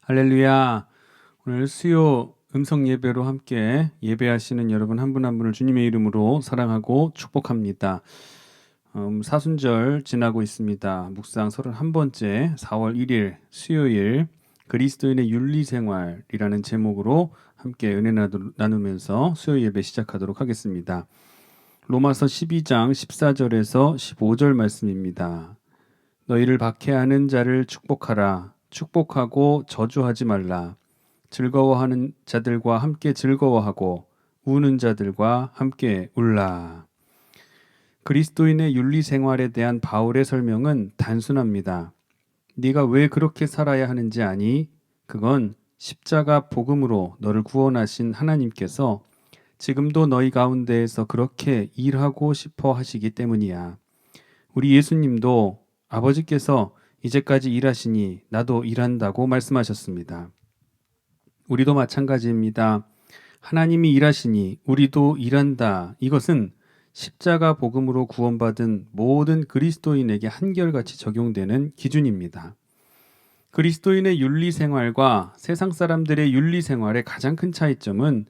할렐루야. 오늘 수요 음성 예배로 함께 예배하시는 여러분 한 분 한 분을 주님의 이름으로 사랑하고 축복합니다. 사순절 지나고 있습니다. 묵상 31번째 4월 1일 수요일 그리스도인의 윤리생활이라는 제목으로 함께 은혜 나누면서 수요 예배 시작하도록 하겠습니다. 로마서 12장 14절에서 15절 말씀입니다. 너희를 박해하는 자를 축복하라. 축복하고 저주하지 말라. 즐거워하는 자들과 함께 즐거워하고 우는 자들과 함께 울라. 그리스도인의 윤리 생활에 대한 바울의 설명은 단순합니다. 네가 왜 그렇게 살아야 하는지 아니? 그건 십자가 복음으로 너를 구원하신 하나님께서 지금도 너희 가운데에서 그렇게 일하고 싶어 하시기 때문이야. 우리 예수님도 아버지께서 이제까지 일하시니 나도 일한다고 말씀하셨습니다. 우리도 마찬가지입니다. 하나님이 일하시니 우리도 일한다. 이것은 십자가 복음으로 구원받은 모든 그리스도인에게 한결같이 적용되는 기준입니다. 그리스도인의 윤리 생활과 세상 사람들의 윤리 생활의 가장 큰 차이점은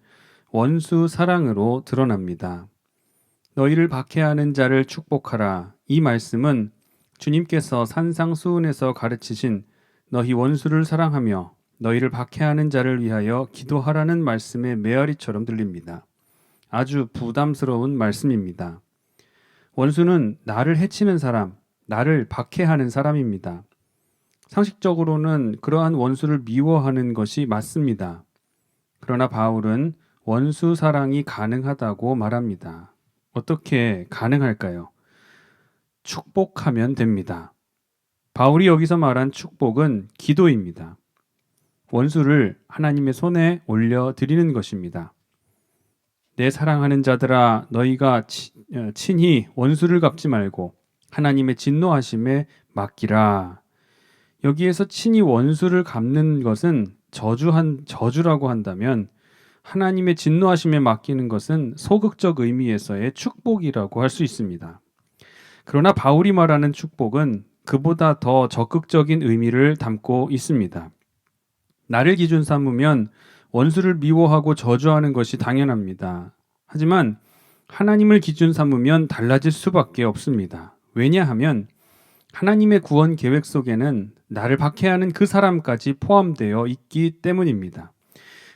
원수 사랑으로 드러납니다. 너희를 박해하는 자를 축복하라. 이 말씀은 주님께서 산상수훈에서 가르치신 너희 원수를 사랑하며 너희를 박해하는 자를 위하여 기도하라는 말씀의 메아리처럼 들립니다. 아주 부담스러운 말씀입니다. 원수는 나를 해치는 사람, 나를 박해하는 사람입니다. 상식적으로는 그러한 원수를 미워하는 것이 맞습니다. 그러나 바울은 원수 사랑이 가능하다고 말합니다. 어떻게 가능할까요? 축복하면 됩니다. 바울이 여기서 말한 축복은 기도입니다. 원수를 하나님의 손에 올려드리는 것입니다. 내 사랑하는 자들아 너희가 친히 원수를 갚지 말고 하나님의 진노하심에 맡기라. 여기에서 친히 원수를 갚는 것은 저주라고 한다면 하나님의 진노하심에 맡기는 것은 소극적 의미에서의 축복이라고 할 수 있습니다. 그러나 바울이 말하는 축복은 그보다 더 적극적인 의미를 담고 있습니다. 나를 기준 삼으면 원수를 미워하고 저주하는 것이 당연합니다. 하지만 하나님을 기준 삼으면 달라질 수밖에 없습니다. 왜냐하면 하나님의 구원 계획 속에는 나를 박해하는 그 사람까지 포함되어 있기 때문입니다.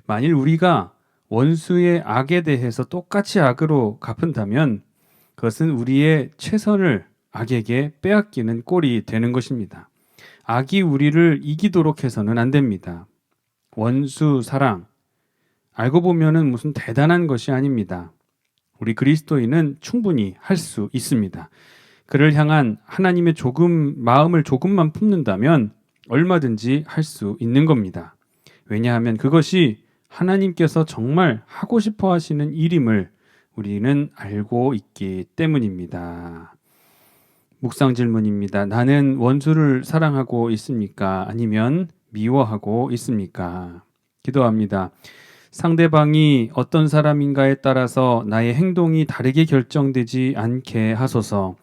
만일 우리가 원수의 악에 대해서 똑같이 악으로 갚은다면 그것은 우리의 최선을 악에게 빼앗기는 꼴이 되는 것입니다. 악이 우리를 이기도록 해서는 안 됩니다. 원수 사랑, 알고 보면은 무슨 대단한 것이 아닙니다. 우리 그리스도인은 충분히 할 수 있습니다. 그를 향한 하나님의 마음을 조금만 품는다면 얼마든지 할 수 있는 겁니다. 왜냐하면 그것이 하나님께서 정말 하고 싶어 하시는 일임을 우리는 알고 있기 때문입니다. 묵상 질문입니다. 나는 원수를 사랑하고 있습니까? 아니면 미워하고 있습니까? 기도합니다. 상대방이 어떤 사람인가에 따라서 나의 행동이 다르게 결정되지 않게 하소서.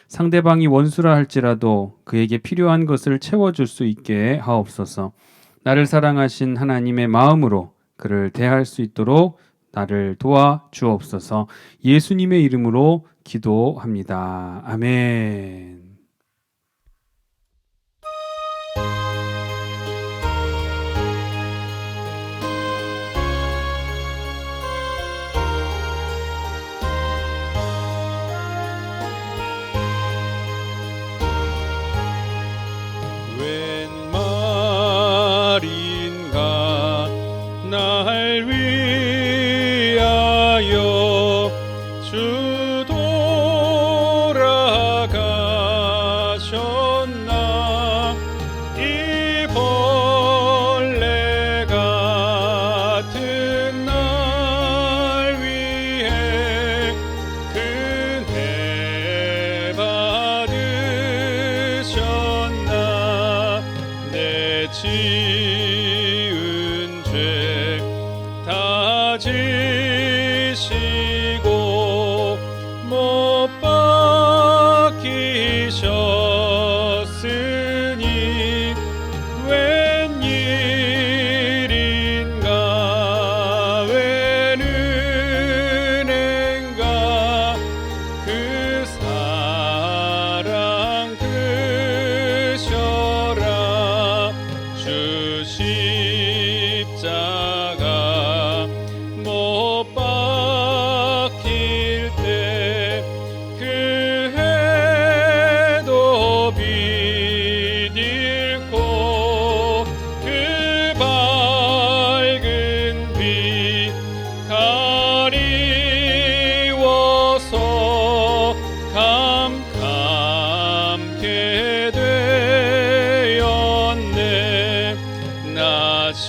상대방이 원수라 할지라도 그에게 필요한 것을 채워줄 수 있게 하옵소서. 나를 사랑하신 하나님의 마음으로 그를 대할 수 있도록 나를 도와 주옵소서. 예수님의 이름으로 기도합니다. 아멘. 웬 말인가 날 위하여 주 돌아가시고 십자가 못 박힐 때 그 해도 빛 잃고 그 밝은 빛 가리워서 캄캄케 되었네. 나 십자가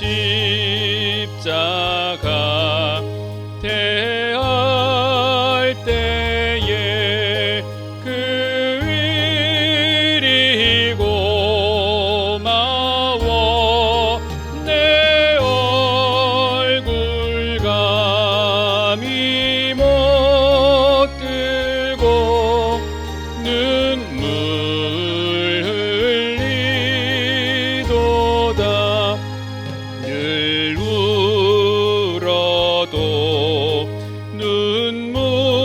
대할 때에 그 일이 고마워 내 얼굴 감히 못 뜨고 눈물 흘리도다. 늘 울어도 눈물로써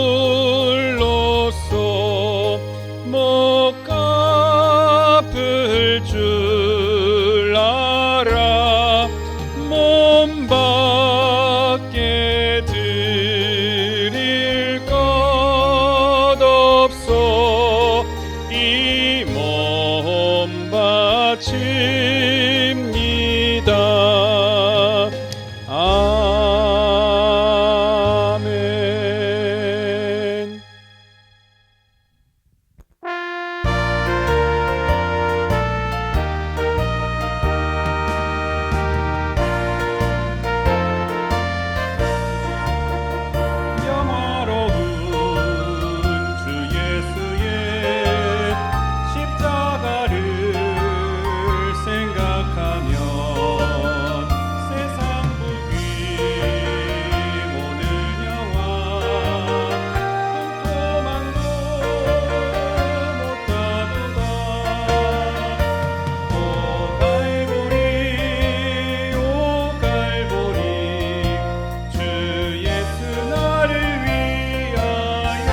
못 갚을 줄 알아. 몸 밖에 드릴 것 없어 이 몸 바칩니다. 아멘. 영화로운 주 예수의 십자가를 생각하면 세상 부귀 모든 영화 꿈토만도 못하도다. 오 갈보리 오 갈보리 주 예수 나를 위하여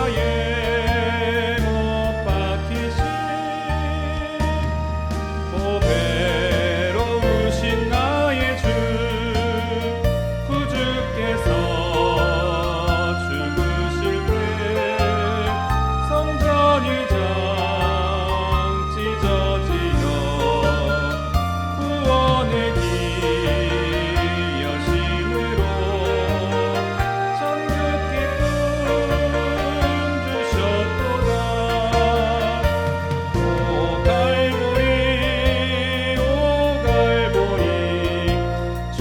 십자가에 못 박히신 오 괴로우신 나의 주 구주께서 죽으실 때 성전이 장치 져지어 구원의 길 여심으로 천국 기쁨 주셨도다. 오 갈보리 오 갈보리 주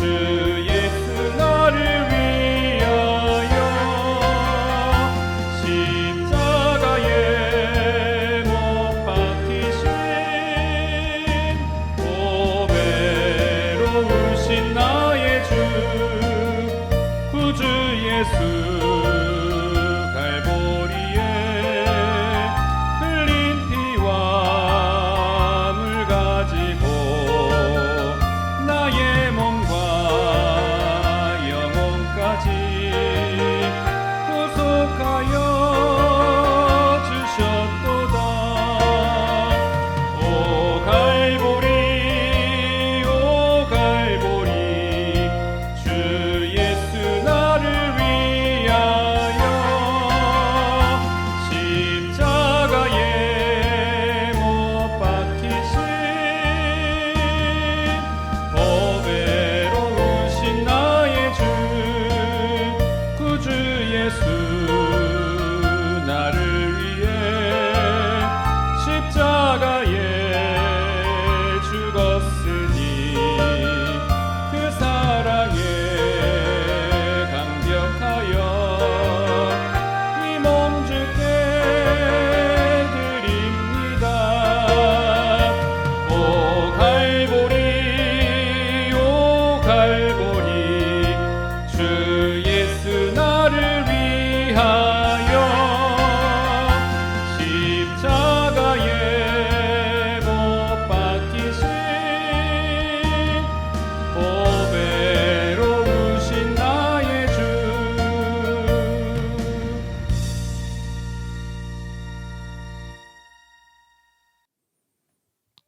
예수 나를 위하여 십자가에 못 박히신 오 괴로우신 나의 주 구주 예수 갈보리에 흘린 피와 물 가지고 나의 몸과 영혼까지 구속하여 주셨도다. 오 갈보리 오 갈보리 주 예수 나를 위하여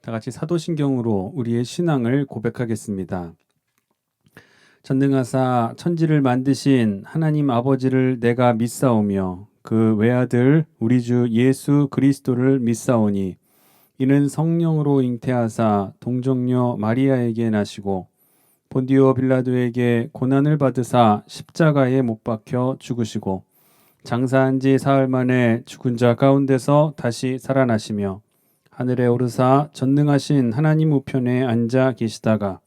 다 같이 사도신경으로 우리의 신앙을 고백하겠습니다. 전능하사 천지를 만드신 하나님 아버지를 내가 믿사오며 그 외아들 우리 주 예수 그리스도를 믿사오니 이는 성령으로 잉태하사 동정녀 마리아에게 나시고 본디오 빌라도에게 고난을 받으사 십자가에 못 박혀 죽으시고 장사한 지 사흘 만에 죽은 자 가운데서 다시 살아나시며 하늘에 오르사 전능하신 하나님 우편에 앉아 계시다가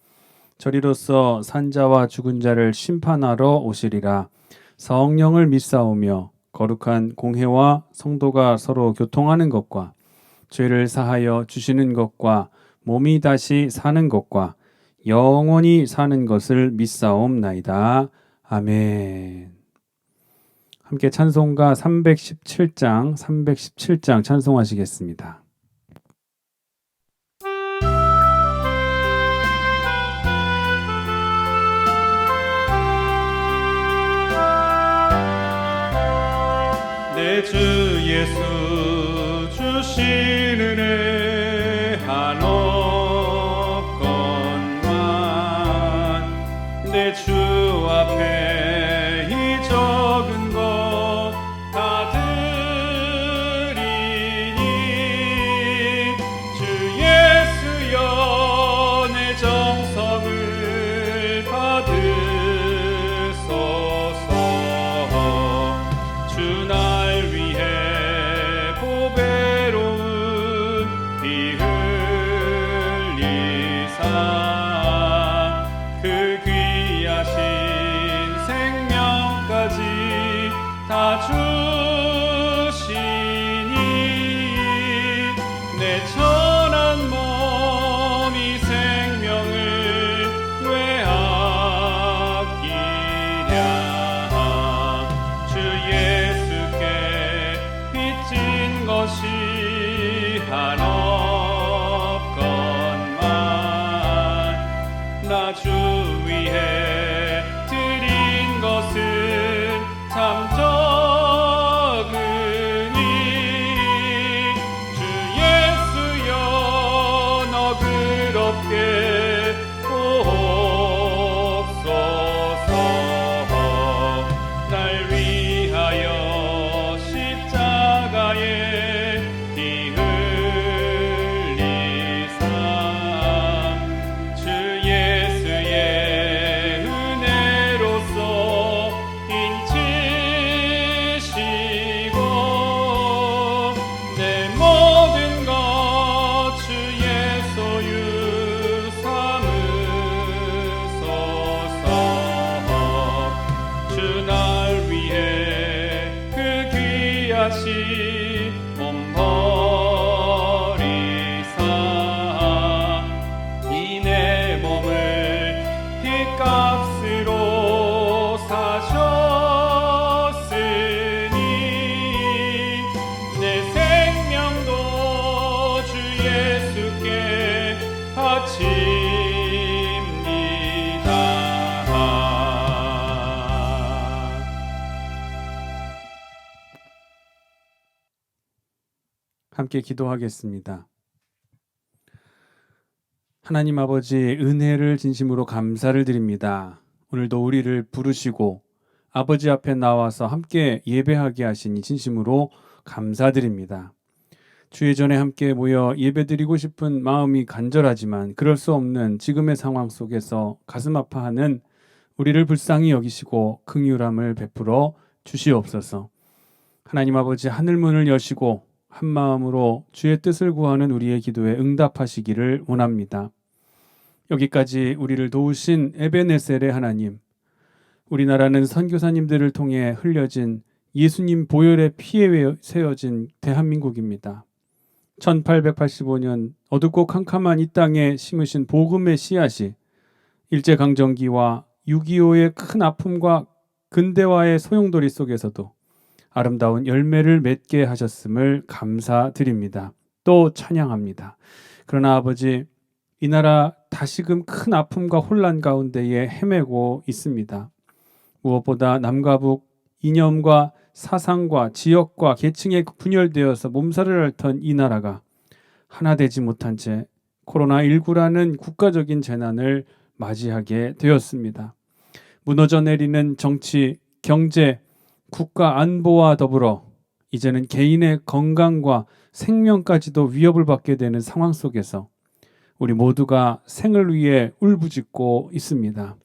저리로서 산자와 죽은 자를 심판하러 오시리라. 성령을 믿사오며 거룩한 공회와 성도가 서로 교통하는 것과 죄를 사하여 주시는 것과 몸이 다시 사는 것과 영원히 사는 것을 믿사옵나이다. 아멘. 함께 찬송가 317장 찬송하시겠습니다. 내 주 예수 주신 은혜 한없건만 내 주 앞에 이 적은 것 다 드리니 주 예수여 내 정성을 받으소서. 주 날 위해 보배로운 피 흘리사 그 귀하신 생명까지 다 주시니 내 천한 몸이 생명을 왜 아끼랴. 주 예수께 빚진 것이 한없건만 나 주 위해 드린 것은 참 적으니 주 예수여 너그럽게 보옵소서. 날 위하여 십자가에 피 흘리사 주 예수의 은혜로서 인치시고 내 모든 것 주의 소유 삼으소서. 주 날 위해 그 귀하신 몸 버리사 이 내 몸을 핏값으로 사셨으니 내 생명도 주 예수께 바칩니다. 함께 기도하겠습니다. 하나님 아버지, 은혜를 진심으로 감사를 드립니다. 오늘도 우리를 부르시고 아버지 앞에 나와서 함께 예배하게 하시니 진심으로 감사드립니다. 주의 전에 함께 모여 예배드리고 싶은 마음이 간절하지만 그럴 수 없는 지금의 상황 속에서 가슴 아파하는 우리를 불쌍히 여기시고 긍휼함을 베풀어 주시옵소서. 하나님 아버지, 하늘문을 여시고 한 마음으로 주의 뜻을 구하는 우리의 기도에 응답하시기를 원합니다. 여기까지 우리를 도우신 에베네셀의 하나님, 우리나라는 선교사님들을 통해 흘려진 예수님 보혈의 피에 세워진 대한민국입니다. 1885년 어둡고 캄캄한 이 땅에 심으신 복음의 씨앗이 일제강점기와 6.25의 큰 아픔과 근대화의 소용돌이 속에서도 아름다운 열매를 맺게 하셨음을 감사드립니다. 또 찬양합니다. 그러나 아버지, 이 나라 다시금 큰 아픔과 혼란 가운데에 헤매고 있습니다. 무엇보다 남과 북, 이념과 사상과 지역과 계층에 분열되어서 몸살을 앓던 이 나라가 하나 되지 못한 채 코로나19라는 국가적인 재난을 맞이하게 되었습니다. 무너져 내리는 정치, 경제, 국가 안보와 더불어 이제는 개인의 건강과 생명까지도 위협을 받게 되는 상황 속에서 우리 모두가 생을 위해 울부짖고 있습니다.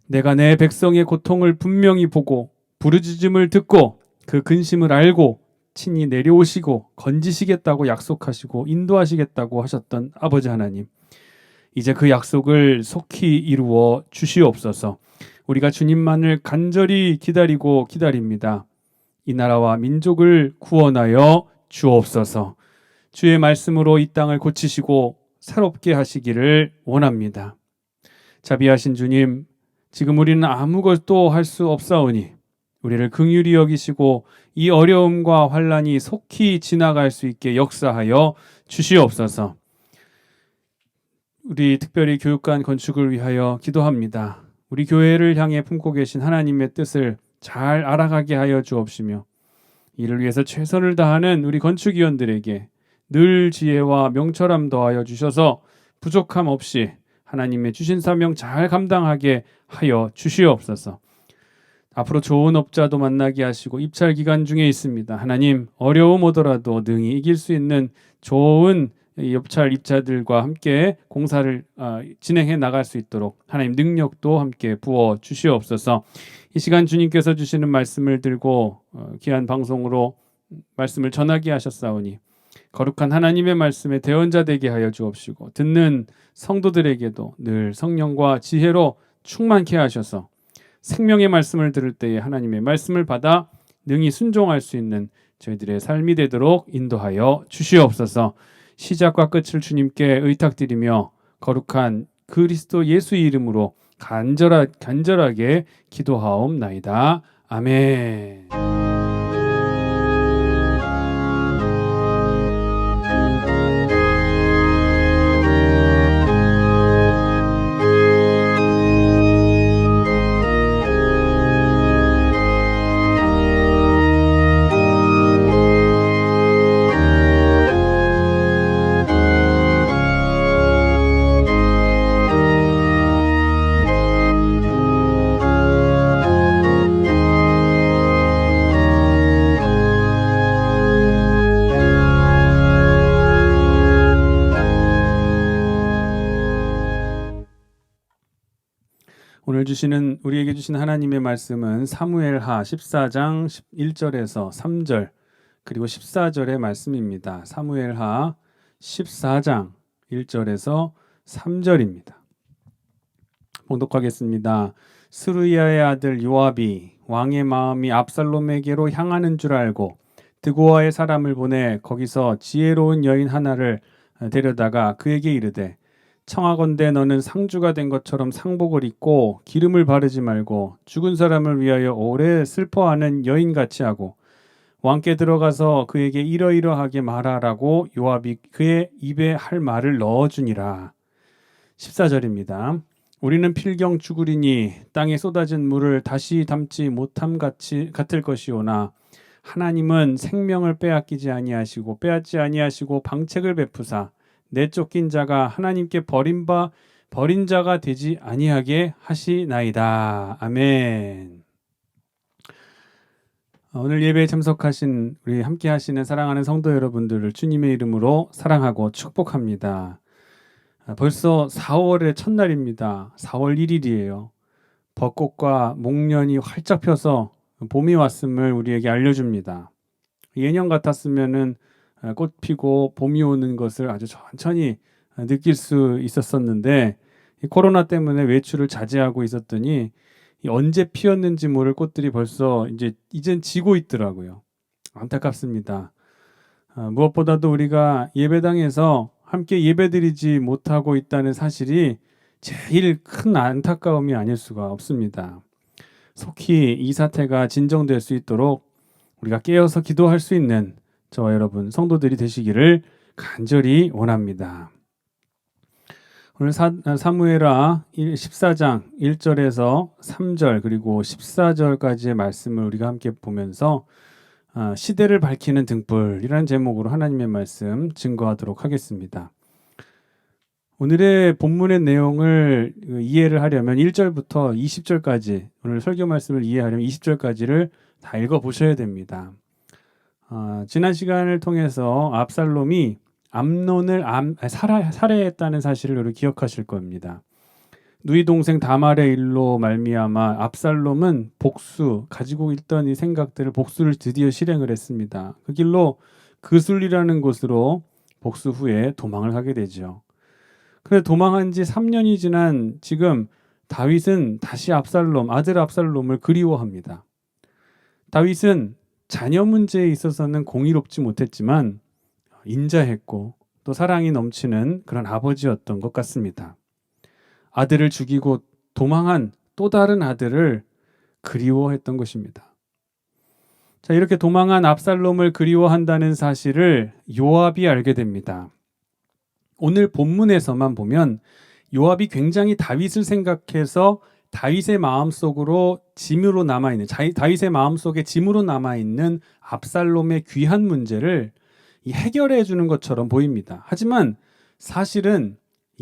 내가 내 백성의 고통을 분명히 보고 부르짖음을 듣고 그 근심을 알고 친히 내려오시고 건지시겠다고 약속하시고 인도하시겠다고 하셨던 아버지 하나님, 이제 그 약속을 속히 이루어 주시옵소서. 우리가 주님만을 간절히 기다리고 기다립니다. 이 나라와 민족을 구원하여 주옵소서. 주의 말씀으로 이 땅을 고치시고 새롭게 하시기를 원합니다. 자비하신 주님, 지금 우리는 아무것도 할 수 없사오니 우리를 긍휼히 여기시고 이 어려움과 환난이 속히 지나갈 수 있게 역사하여 주시옵소서. 우리 특별히 교육관 건축을 위하여 기도합니다. 우리 교회를 향해 품고 계신 하나님의 뜻을 잘 알아가게 하여 주옵시며 이를 위해서 최선을 다하는 우리 건축위원들에게 늘 지혜와 명철함 더하여 주셔서 부족함 없이 하나님의 주신 사명 잘 감당하게 하여 주시옵소서. 앞으로 좋은 업자도 만나게 하시고 입찰 기간 중에 있습니다. 하나님, 어려움 오더라도 능히 이길 수 있는 좋은 입찰 입자들과 함께 공사를 진행해 나갈 수 있도록 하나님 능력도 함께 부어 주시옵소서. 이 시간 주님께서 주시는 말씀을 들고 귀한 방송으로 말씀을 전하게 하셨사오니 거룩한 하나님의 말씀에 대언자 되게 하여 주옵시고 듣는 성도들에게도 늘 성령과 지혜로 충만케 하셔서 생명의 말씀을 들을 때에 하나님의 말씀을 받아 능히 순종할 수 있는 저희들의 삶이 되도록 인도하여 주시옵소서. 시작과 끝을 주님께 의탁드리며 거룩한 그리스도 예수의 이름으로 간절하게 기도하옵나이다. 아멘. 오늘 우리에게 주신 하나님의 말씀은 사무엘하 14장 1절에서 3절 그리고 14절의 말씀입니다. 사무엘하 14장 1절에서 3절입니다. 봉독하겠습니다. 스루야의 아들 요압이 왕의 마음이 압살롬에게로 향하는 줄 알고 드고아의 사람을 보내 거기서 지혜로운 여인 하나를 데려다가 그에게 이르되 청하건대 너는 상주가 된 것처럼 상복을 입고 기름을 바르지 말고 죽은 사람을 위하여 오래 슬퍼하는 여인같이 하고 왕께 들어가서 그에게 이러이러하게 말하라고 요압이 그의 입에 할 말을 넣어주니라. 14절입니다. 우리는 필경 죽으리니 땅에 쏟아진 물을 다시 담지 못함 같을 것이오나 하나님은 생명을 빼앗지 아니하시고 방책을 베푸사 내쫓긴 자가 하나님께 버린 자가 되지 아니하게 하시나이다. 아멘. 오늘 예배에 참석하신 우리 함께 하시는 사랑하는 성도 여러분들을 주님의 이름으로 사랑하고 축복합니다. 벌써 4월의 첫날입니다. 4월 1일이에요. 벚꽃과 목련이 활짝 펴서 봄이 왔음을 우리에게 알려줍니다. 예년 같았으면은 꽃 피고 봄이 오는 것을 아주 천천히 느낄 수 있었었는데 코로나 때문에 외출을 자제하고 있었더니 언제 피었는지 모를 꽃들이 벌써 이젠 지고 있더라고요. 안타깝습니다. 무엇보다도 우리가 예배당에서 함께 예배드리지 못하고 있다는 사실이 제일 큰 안타까움이 아닐 수가 없습니다. 속히 이 사태가 진정될 수 있도록 우리가 깨어서 기도할 수 있는 저와 여러분 성도들이 되시기를 간절히 원합니다. 오늘 사무엘하 14장 1절에서 3절 그리고 14절까지의 말씀을 우리가 함께 보면서 시대를 밝히는 등불이라는 제목으로 하나님의 말씀 증거하도록 하겠습니다. 오늘의 본문의 내용을 이해를 하려면 1절부터 20절까지, 오늘 설교 말씀을 이해하려면 20절까지를 다 읽어보셔야 됩니다. 지난 시간을 통해서 압살롬이 암논을 살해했다는 사실을 우리 기억하실 겁니다. 누이 동생 다말의 일로 말미암아 압살롬은 가지고 있던 이 생각들을 복수를 드디어 실행을 했습니다. 그 길로 그술이라는 곳으로 복수 후에 도망을 하게 되죠. 그런데 도망한 지 3년이 지난 지금 다윗은 다시 아들 압살롬을 그리워합니다. 다윗은 자녀 문제에 있어서는 공의롭지 못했지만 인자했고 또 사랑이 넘치는 그런 아버지였던 것 같습니다. 아들을 죽이고 도망한 또 다른 아들을 그리워했던 것입니다. 자, 이렇게 도망한 압살롬을 그리워한다는 사실을 요압이 알게 됩니다. 오늘 본문에서만 보면 요압이 굉장히 다윗을 생각해서 다윗의 마음속에 짐으로 남아있는 압살롬의 귀한 문제를 해결해 주는 것처럼 보입니다. 하지만 사실은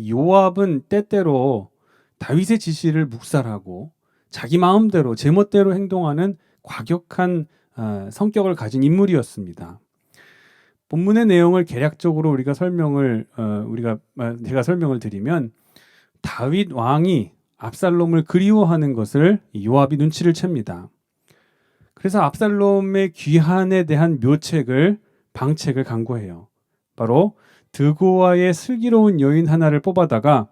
요압은 때때로 다윗의 지시를 묵살하고 자기 마음대로 제멋대로 행동하는 과격한 성격을 가진 인물이었습니다. 본문의 내용을 개략적으로 제가 설명을 드리면 다윗 왕이 압살롬을 그리워하는 것을 요압이 눈치를 챕니다. 그래서 압살롬의 귀환에 대한 방책을 강구해요. 바로 드고아의 슬기로운 여인 하나를 뽑아다가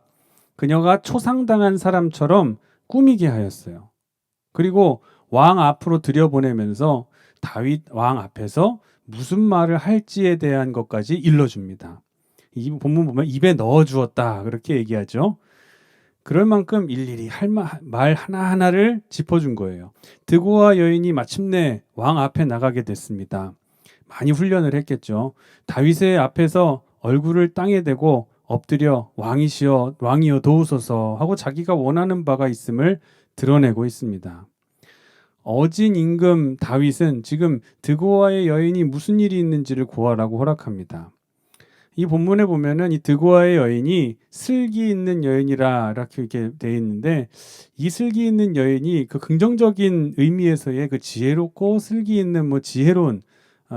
그녀가 초상당한 사람처럼 꾸미게 하였어요. 그리고 왕 앞으로 들여보내면서 다윗 왕 앞에서 무슨 말을 할지에 대한 것까지 일러줍니다. 이 본문 보면 입에 넣어주었다 그렇게 얘기하죠. 그럴 만큼 일일이 할 말 하나하나를 짚어준 거예요. 드고아 여인이 마침내 왕 앞에 나가게 됐습니다. 많이 훈련을 했겠죠. 다윗의 앞에서 얼굴을 땅에 대고 엎드려 왕이여 도우소서 하고 자기가 원하는 바가 있음을 드러내고 있습니다. 어진 임금 다윗은 지금 드고아의 여인이 무슨 일이 있는지를 고하라고 허락합니다. 이 본문에 보면은 이 드고아의 여인이 슬기 있는 여인이라 이렇게 돼 있는데, 이 슬기 있는 여인이 그 긍정적인 의미에서의 그 지혜롭고 슬기 있는 지혜로운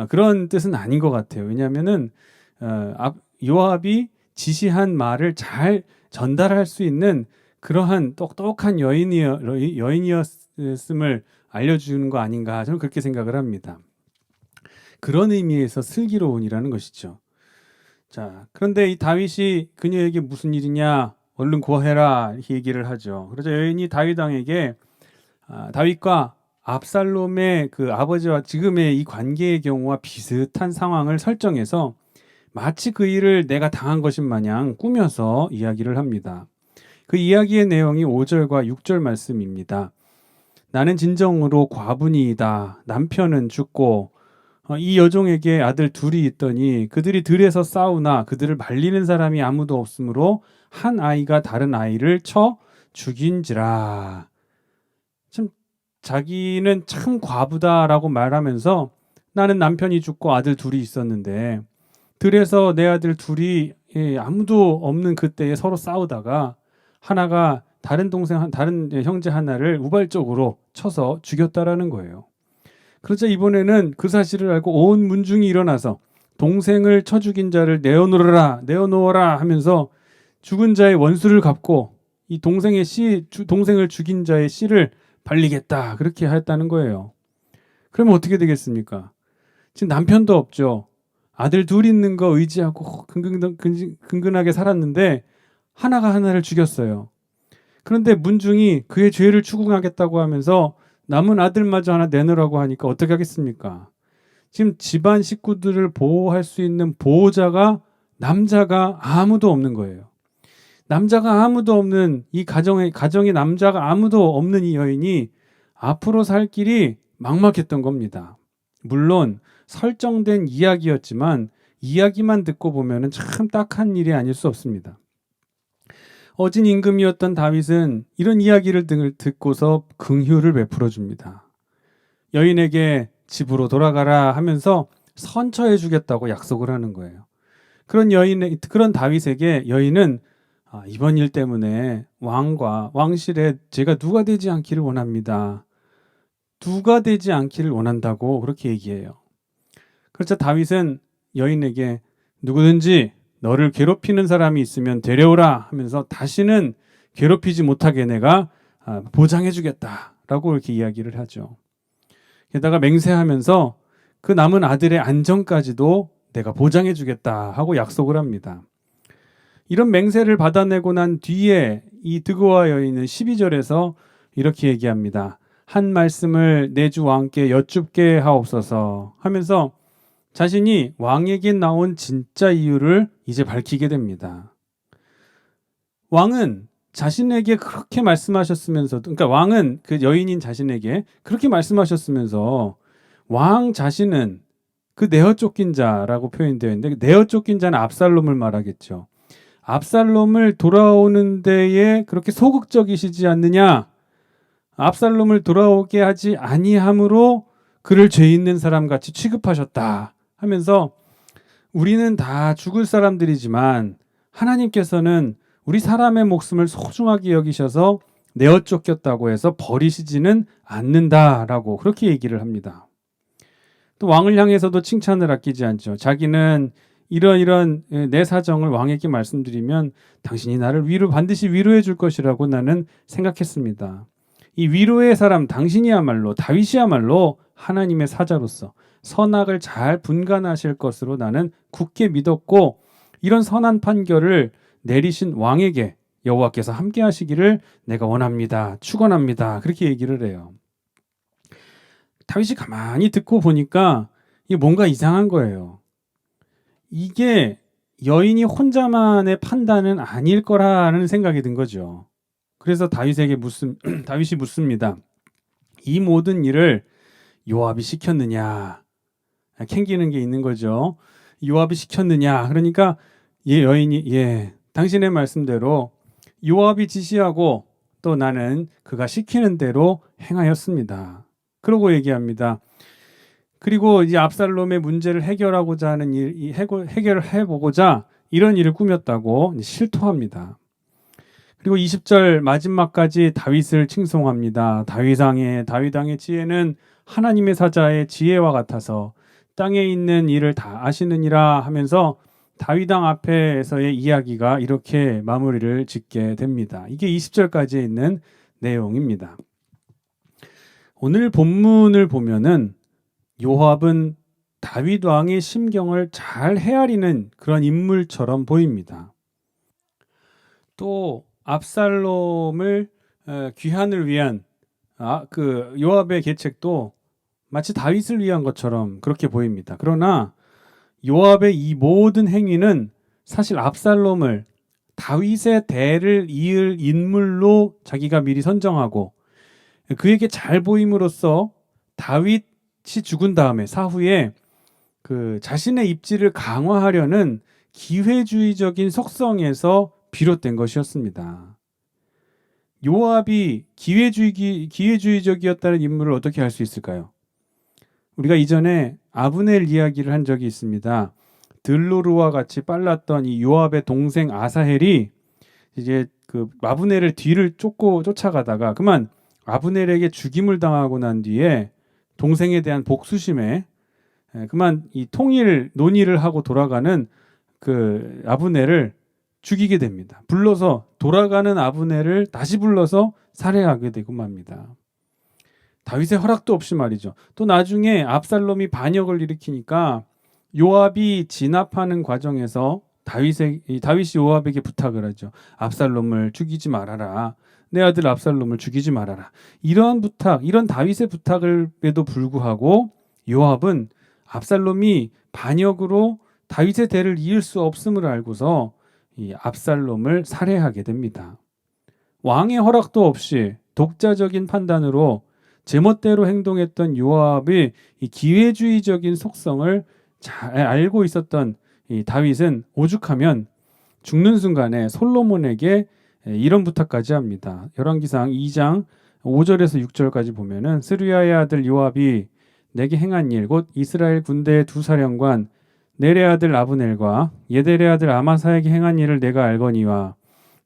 그런 뜻은 아닌 것 같아요. 왜냐하면은 요압이 지시한 말을 잘 전달할 수 있는 그러한 똑똑한 여인이었음을 알려주는 거 아닌가, 저는 그렇게 생각을 합니다. 그런 의미에서 슬기로운이라는 것이죠. 자, 그런데 이 다윗이 그녀에게 무슨 일이냐, 얼른 고해라 이렇게 얘기를 하죠. 그래서 여인이 다윗 왕에게 다윗과 압살롬의 그 아버지와 지금의 이 관계의 경우와 비슷한 상황을 설정해서 마치 그 일을 내가 당한 것인 마냥 꾸며서 이야기를 합니다. 그 이야기의 내용이 5절과 6절 말씀입니다. 나는 진정으로 과부니이다. 남편은 죽고 이 여종에게 아들 둘이 있더니 그들이 들에서 싸우나 그들을 말리는 사람이 아무도 없으므로 한 아이가 다른 아이를 쳐 죽인지라. 참 자기는 참 과부다라고 말하면서 나는 남편이 죽고 아들 둘이 있었는데 들에서 내 아들 둘이 아무도 없는 그때에 서로 싸우다가 하나가 다른 형제 하나를 우발적으로 쳐서 죽였다라는 거예요. 그러자 이번에는 그 사실을 알고 온 문중이 일어나서 동생을 쳐 죽인 자를 내어놓아라 하면서 죽은 자의 원수를 갚고 이 동생을 죽인 자의 씨를 발리겠다 그렇게 하였다는 거예요. 그러면 어떻게 되겠습니까? 지금 남편도 없죠. 아들 둘 있는 거 의지하고 근근하게 살았는데 하나가 하나를 죽였어요. 그런데 문중이 그의 죄를 추궁하겠다고 하면서 남은 아들마저 하나 내놓으라고 하니까 어떻게 하겠습니까? 지금 집안 식구들을 보호할 수 있는 남자가 아무도 없는 거예요. 남자가 아무도 없는 이 가정에 남자가 아무도 없는 이 여인이 앞으로 살 길이 막막했던 겁니다. 물론 설정된 이야기였지만 이야기만 듣고 보면은 참 딱한 일이 아닐 수 없습니다. 어진 임금이었던 다윗은 이런 이야기를 듣고서 긍휼을 베풀어 줍니다. 여인에게 집으로 돌아가라 하면서 선처해 주겠다고 약속을 하는 거예요. 그런 다윗에게 여인은 이번 일 때문에 왕과 왕실에 제가 누가 되지 않기를 원합니다. 누가 되지 않기를 원한다고 그렇게 얘기해요. 그렇자 다윗은 여인에게 누구든지 너를 괴롭히는 사람이 있으면 데려오라 하면서 다시는 괴롭히지 못하게 내가 보장해 주겠다라고 이렇게 이야기를 하죠. 게다가 맹세하면서 그 남은 아들의 안전까지도 내가 보장해 주겠다 하고 약속을 합니다. 이런 맹세를 받아내고 난 뒤에 이 드고아 여인은 12절에서 이렇게 얘기합니다. 한 말씀을 내 주 왕께 여쭙게 하옵소서 하면서 자신이 왕에게 나온 진짜 이유를 이제 밝히게 됩니다. 왕은 자신에게 그렇게 말씀하셨으면서도, 그러니까 왕은 그 여인인 자신에게 그렇게 말씀하셨으면서 왕 자신은 그 내어 쫓긴 자라고 표현되어 있는데 내어 쫓긴 자는 압살롬을 말하겠죠. 압살롬을 돌아오는 데에 그렇게 소극적이시지 않느냐? 압살롬을 돌아오게 하지 아니함으로 그를 죄 있는 사람 같이 취급하셨다 하면서 우리는 다 죽을 사람들이지만 하나님께서는 우리 사람의 목숨을 소중하게 여기셔서 내어 쫓겼다고 해서 버리시지는 않는다라고 그렇게 얘기를 합니다. 또 왕을 향해서도 칭찬을 아끼지 않죠. 자기는 이런 내 사정을 왕에게 말씀드리면 당신이 나를 반드시 위로해 줄 것이라고 나는 생각했습니다. 이 위로의 사람 당신이야말로 다윗이야말로 하나님의 사자로서 선악을 잘 분간하실 것으로 나는 굳게 믿었고 이런 선한 판결을 내리신 왕에게 여호와께서 함께 하시기를 내가 원합니다. 축원합니다. 그렇게 얘기를 해요. 다윗이 가만히 듣고 보니까 이게 뭔가 이상한 거예요. 이게 여인이 혼자만의 판단은 아닐 거라는 생각이 든 거죠. 그래서 다윗이 묻습니다. 이 모든 일을 요압이 시켰느냐? 캥기는 게 있는 거죠. 요압이 시켰느냐? 그러니까 여인이 당신의 말씀대로 요압이 지시하고 또 나는 그가 시키는 대로 행하였습니다. 그러고 얘기합니다. 그리고 이제 압살롬의 문제를 해결하고자 하는 해결을 해보고자 이런 일을 꾸몄다고 실토합니다. 그리고 20절 마지막까지 다윗을 칭송합니다. 다윗왕의 지혜는 하나님의 사자의 지혜와 같아서 땅에 있는 일을 다 아시느니라 하면서 다윗왕 앞에서의 이야기가 이렇게 마무리를 짓게 됩니다. 이게 20절까지에 있는 내용입니다. 오늘 본문을 보면은 요압은 다윗 왕의 심경을 잘 헤아리는 그런 인물처럼 보입니다. 또 압살롬을 귀환을 위한 그 요압의 계책도 마치 다윗을 위한 것처럼 그렇게 보입니다. 그러나 요압의 이 모든 행위는 사실 압살롬을 다윗의 대를 이을 인물로 자기가 미리 선정하고 그에게 잘 보임으로써 다윗이 죽은 다음에 사후에 그 자신의 입지를 강화하려는 기회주의적인 속성에서 비롯된 것이었습니다. 요압이 기회주의적이었다는 인물을 어떻게 알 수 있을까요? 우리가 이전에 아브넬 이야기를 한 적이 있습니다. 들로르와 같이 빨랐던 이 요압의 동생 아사헬이 이제 그 아브넬을 뒤를 쫓아가다가 그만 아브넬에게 죽임을 당하고 난 뒤에 동생에 대한 복수심에 그만 이 통일 논의를 하고 돌아가는 그 아브넬을 죽이게 됩니다. 불러서 돌아가는 아브넬을 다시 불러서 살해하게 되고 맙니다. 다윗의 허락도 없이 말이죠. 또 나중에 압살롬이 반역을 일으키니까 요압이 진압하는 과정에서 다윗이 요압에게 부탁을 하죠. 압살롬을 죽이지 말아라. 내 아들 압살롬을 죽이지 말아라. 이런 부탁, 이런 다윗의 부탁을에도 불구하고 요압은 압살롬이 반역으로 다윗의 대를 이을 수 없음을 알고서 이 압살롬을 살해하게 됩니다. 왕의 허락도 없이 독자적인 판단으로 제멋대로 행동했던 요압의 이 기회주의적인 속성을 잘 알고 있었던 이 다윗은 오죽하면 죽는 순간에 솔로몬에게 이런 부탁까지 합니다. 열왕기상 2장 5절에서 6절까지 보면은 스루야의 아들 요압이 내게 행한 일 곧 이스라엘 군대의 두 사령관 네레 아들 아브넬과 예델의 아들 아마사에게 행한 일을 내가 알거니와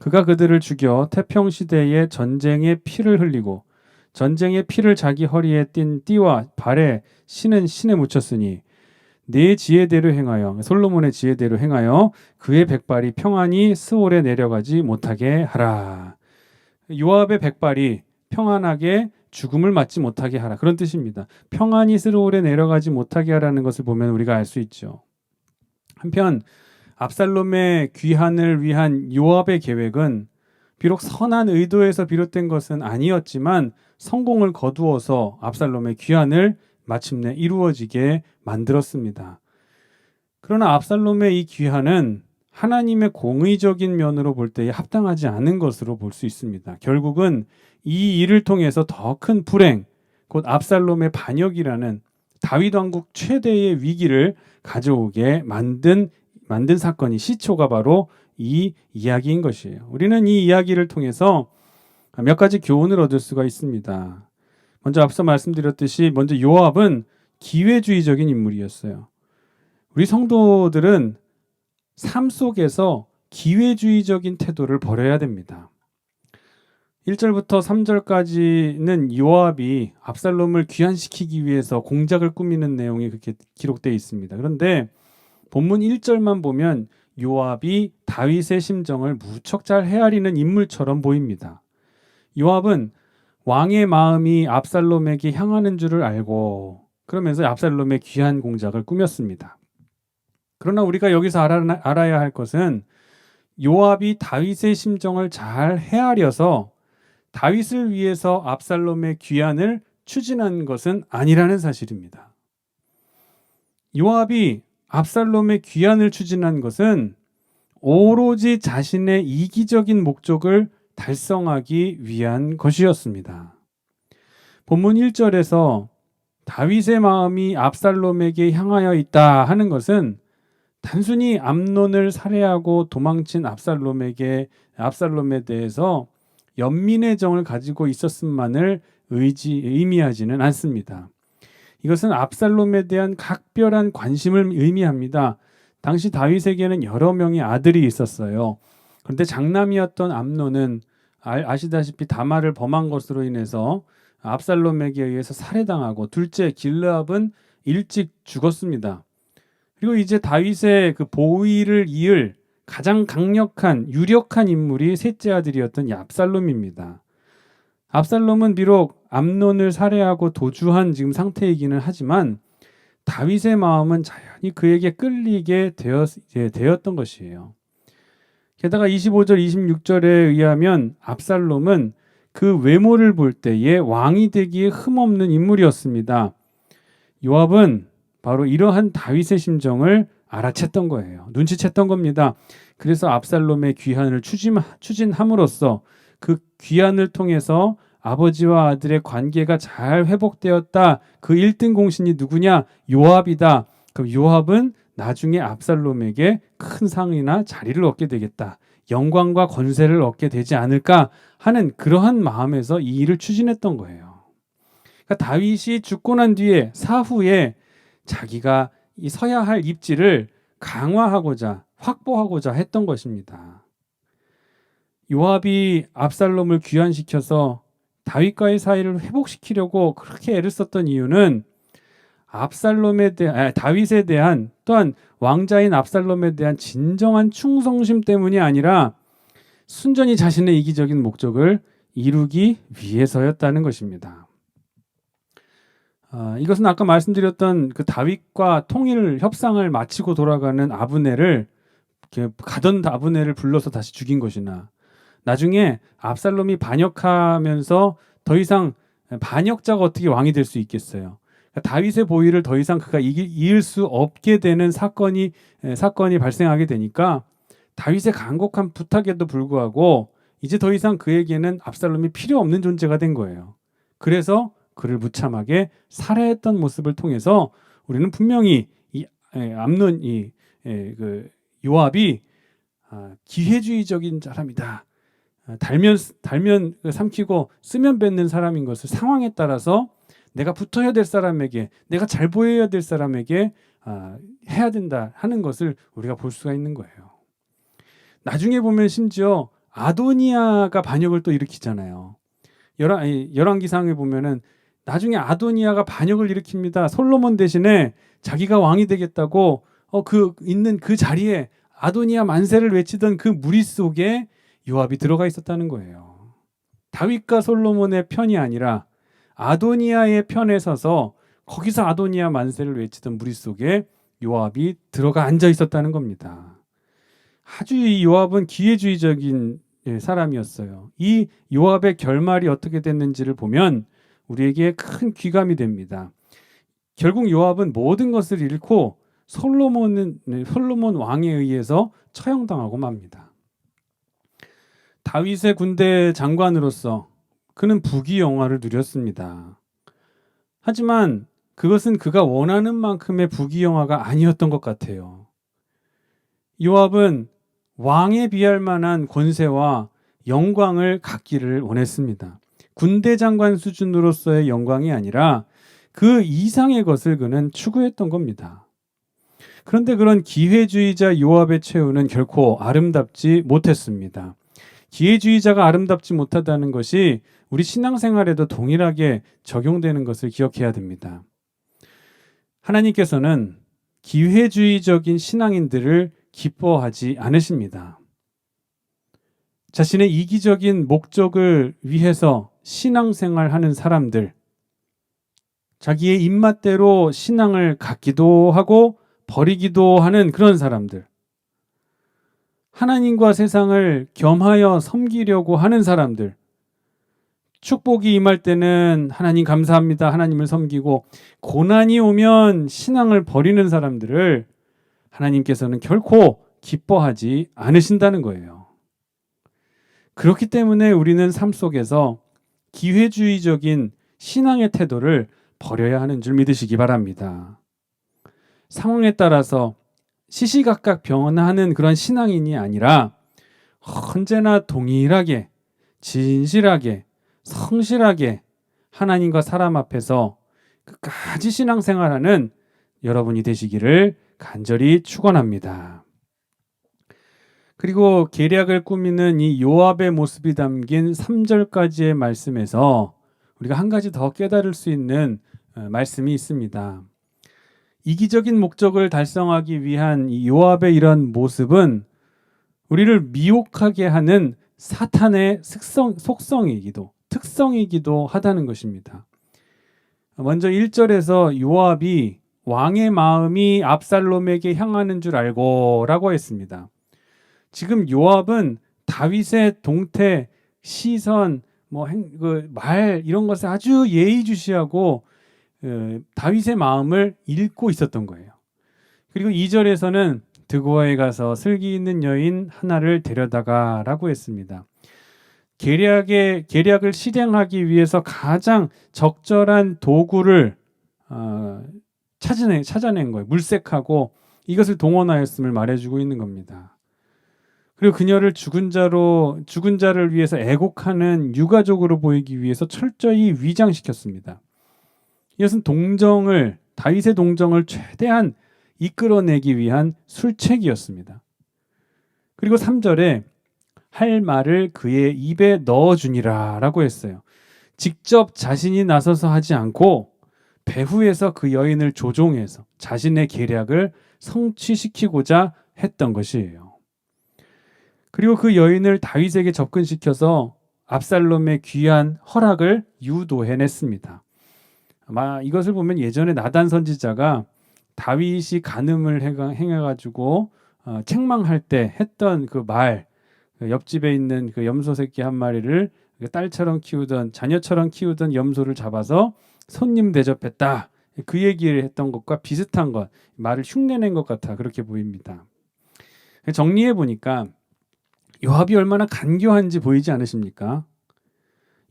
그가 그들을 죽여 태평 시대에 전쟁의 피를 흘리고 전쟁의 피를 자기 허리에 띤 띠와 발에 신은 신에 묻혔으니 내 지혜대로 행하여 솔로몬의 지혜대로 행하여 그의 백발이 평안히 스올에 내려가지 못하게 하라. 요압의 백발이 평안하게 죽음을 맞지 못하게 하라. 그런 뜻입니다. 평안히 스올에 내려가지 못하게 하라는 것을 보면 우리가 알 수 있죠. 한편 압살롬의 귀환을 위한 요압의 계획은 비록 선한 의도에서 비롯된 것은 아니었지만 성공을 거두어서 압살롬의 귀환을 마침내 이루어지게 만들었습니다. 그러나 압살롬의 이 귀환은 하나님의 공의적인 면으로 볼 때에 합당하지 않은 것으로 볼 수 있습니다. 결국은 이 일을 통해서 더 큰 불행, 곧 압살롬의 반역이라는 다윗 왕국 최대의 위기를 가져오게 만든 사건이 시초가 바로 이 이야기인 것이에요. 우리는 이 이야기를 통해서 몇 가지 교훈을 얻을 수가 있습니다. 먼저 앞서 말씀드렸듯이 먼저 요압은 기회주의적인 인물이었어요. 우리 성도들은 삶 속에서 기회주의적인 태도를 버려야 됩니다. 1절부터 3절까지는 요압이 압살롬을 귀환시키기 위해서 공작을 꾸미는 내용이 그렇게 기록되어 있습니다. 그런데 본문 1절만 보면 요압이 다윗의 심정을 무척 잘 헤아리는 인물처럼 보입니다. 요압은 왕의 마음이 압살롬에게 향하는 줄을 알고 그러면서 압살롬의 귀환 공작을 꾸몄습니다. 그러나 우리가 여기서 알아야 할 것은 요압이 다윗의 심정을 잘 헤아려서 다윗을 위해서 압살롬의 귀환을 추진한 것은 아니라는 사실입니다. 요압이 압살롬의 귀환을 추진한 것은 오로지 자신의 이기적인 목적을 달성하기 위한 것이었습니다. 본문 1절에서 다윗의 마음이 압살롬에게 향하여 있다 하는 것은 단순히 암논을 살해하고 도망친 압살롬에 대해서 연민의 정을 가지고 있었음만을 의미하지는 않습니다. 이것은 압살롬에 대한 각별한 관심을 의미합니다. 당시 다윗에게는 여러 명의 아들이 있었어요. 그런데 장남이었던 암논은 아시다시피 다말을 범한 것으로 인해서 압살롬에게 의해서 살해당하고 둘째 길르압은 일찍 죽었습니다. 그리고 이제 다윗의 그 보위를 이을 가장 강력한 유력한 인물이 셋째 아들이었던 이 압살롬입니다. 압살롬은 비록 암논을 살해하고 도주한 지금 상태이기는 하지만 다윗의 마음은 자연히 그에게 끌리게 되었던 것이에요. 게다가 25절, 26절에 의하면 압살롬은 그 외모를 볼 때에 왕이 되기에 흠없는 인물이었습니다. 요압은 바로 이러한 다윗의 심정을 알아챘던 거예요. 눈치챘던 겁니다. 그래서 압살롬의 귀환을 추진함으로써 그 귀환을 통해서 아버지와 아들의 관계가 잘 회복되었다. 그 1등 공신이 누구냐? 요압이다. 그럼 요압은 나중에 압살롬에게 큰 상이나 자리를 얻게 되겠다. 영광과 권세를 얻게 되지 않을까 하는 그러한 마음에서 이 일을 추진했던 거예요. 그러니까 다윗이 죽고 난 뒤에 사후에 자기가 이 서야 할 입지를 강화하고자 확보하고자 했던 것입니다. 요압이 압살롬을 귀환시켜서 다윗과의 사이를 회복시키려고 그렇게 애를 썼던 이유는 다윗에 대한 또한 왕자인 압살롬에 대한 진정한 충성심 때문이 아니라 순전히 자신의 이기적인 목적을 이루기 위해서였다는 것입니다. 이것은 아까 말씀드렸던 그 다윗과 통일 협상을 마치고 돌아가는 아브넬을 가던 아브넬을 불러서 다시 죽인 것이나 나중에 압살롬이 반역하면서 더 이상 반역자가 어떻게 왕이 될 수 있겠어요? 다윗의 보위를 더 이상 그가 이을 수 없게 되는 사건이 발생하게 되니까 다윗의 간곡한 부탁에도 불구하고 이제 더 이상 그에게는 압살롬이 필요 없는 존재가 된 거예요. 그래서 그를 무참하게 살해했던 모습을 통해서 우리는 분명히 요압이 기회주의적인 사람이다. 달면 삼키고 쓰면 뱉는 사람인 것을 상황에 따라서 내가 붙어야 될 사람에게, 내가 잘 보여야 될 사람에게 해야 된다 하는 것을 우리가 볼 수가 있는 거예요. 나중에 보면 심지어 아도니아가 반역을 또 일으키잖아요. 열왕기상에 보면은 나중에 아도니아가 반역을 일으킵니다. 솔로몬 대신에 자기가 왕이 되겠다고 그 있는 그 자리에 아도니아 만세를 외치던 그 무리 속에 요압이 들어가 있었다는 거예요. 다윗과 솔로몬의 편이 아니라 아도니아의 편에 서서 거기서 아도니아 만세를 외치던 무리 속에 요압이 들어가 앉아 있었다는 겁니다. 아주 이 요압은 기회주의적인 사람이었어요. 이 요압의 결말이 어떻게 됐는지를 보면 우리에게 큰 귀감이 됩니다. 결국 요압은 모든 것을 잃고 솔로몬 왕에 의해서 처형당하고 맙니다. 다윗의 군대 장관으로서 그는 부귀영화를 누렸습니다. 하지만 그것은 그가 원하는 만큼의 부귀영화가 아니었던 것 같아요. 요압은 왕에 비할 만한 권세와 영광을 갖기를 원했습니다. 군대 장관 수준으로서의 영광이 아니라 그 이상의 것을 그는 추구했던 겁니다. 그런데 그런 기회주의자 요압의 최후는 결코 아름답지 못했습니다. 기회주의자가 아름답지 못하다는 것이 우리 신앙생활에도 동일하게 적용되는 것을 기억해야 됩니다. 하나님께서는 기회주의적인 신앙인들을 기뻐하지 않으십니다. 자신의 이기적인 목적을 위해서 신앙생활하는 사람들, 자기의 입맛대로 신앙을 갖기도 하고 버리기도 하는 그런 사람들, 하나님과 세상을 겸하여 섬기려고 하는 사람들, 축복이 임할 때는 하나님 감사합니다, 하나님을 섬기고 고난이 오면 신앙을 버리는 사람들을 하나님께서는 결코 기뻐하지 않으신다는 거예요. 그렇기 때문에 우리는 삶 속에서 기회주의적인 신앙의 태도를 버려야 하는 줄 믿으시기 바랍니다. 상황에 따라서 시시각각 변하는 그런 신앙인이 아니라 언제나 동일하게 진실하게 성실하게 하나님과 사람 앞에서 끝까지 신앙생활하는 여러분이 되시기를 간절히 축원합니다. 그리고 계략을 꾸미는 이 요압의 모습이 담긴 3절까지의 말씀에서 우리가 한 가지 더 깨달을 수 있는 말씀이 있습니다. 이기적인 목적을 달성하기 위한 이 요압의 이런 모습은 우리를 미혹하게 하는 사탄의 특성이기도 하다는 것입니다. 먼저 1절에서 요압이 왕의 마음이 압살롬에게 향하는 줄 알고 라고 했습니다. 지금 요압은 다윗의 동태, 시선, 말 이런 것을 아주 예의주시하고 다윗의 마음을 읽고 있었던 거예요. 그리고 2절에서는 드고아에 가서 슬기 있는 여인 하나를 데려다가 라고 했습니다. 계략을 실행하기 위해서 가장 적절한 도구를 찾아낸 거예요. 물색하고 이것을 동원하였음을 말해주고 있는 겁니다. 그리고 그녀를 죽은 자를 위해서 애곡하는 유가족으로 보이기 위해서 철저히 위장시켰습니다. 이것은 다윗의 동정을 최대한 이끌어내기 위한 술책이었습니다. 그리고 3절에 할 말을 그의 입에 넣어주니라 라고 했어요. 직접 자신이 나서서 하지 않고 배후에서 그 여인을 조종해서 자신의 계략을 성취시키고자 했던 것이에요. 그리고 그 여인을 다윗에게 접근시켜서 압살롬의 귀한 허락을 유도해냈습니다. 아마 이것을 보면 예전에 나단 선지자가 다윗이 간음을 행해가지고 책망할 때 했던 그 말, 옆집에 있는 그 염소 새끼 한 마리를 딸처럼 키우던 자녀처럼 키우던 염소를 잡아서 손님 대접했다. 그 얘기를 했던 것과 비슷한 것, 말을 흉내낸 것 같아 그렇게 보입니다. 정리해 보니까 요압이 얼마나 간교한지 보이지 않으십니까?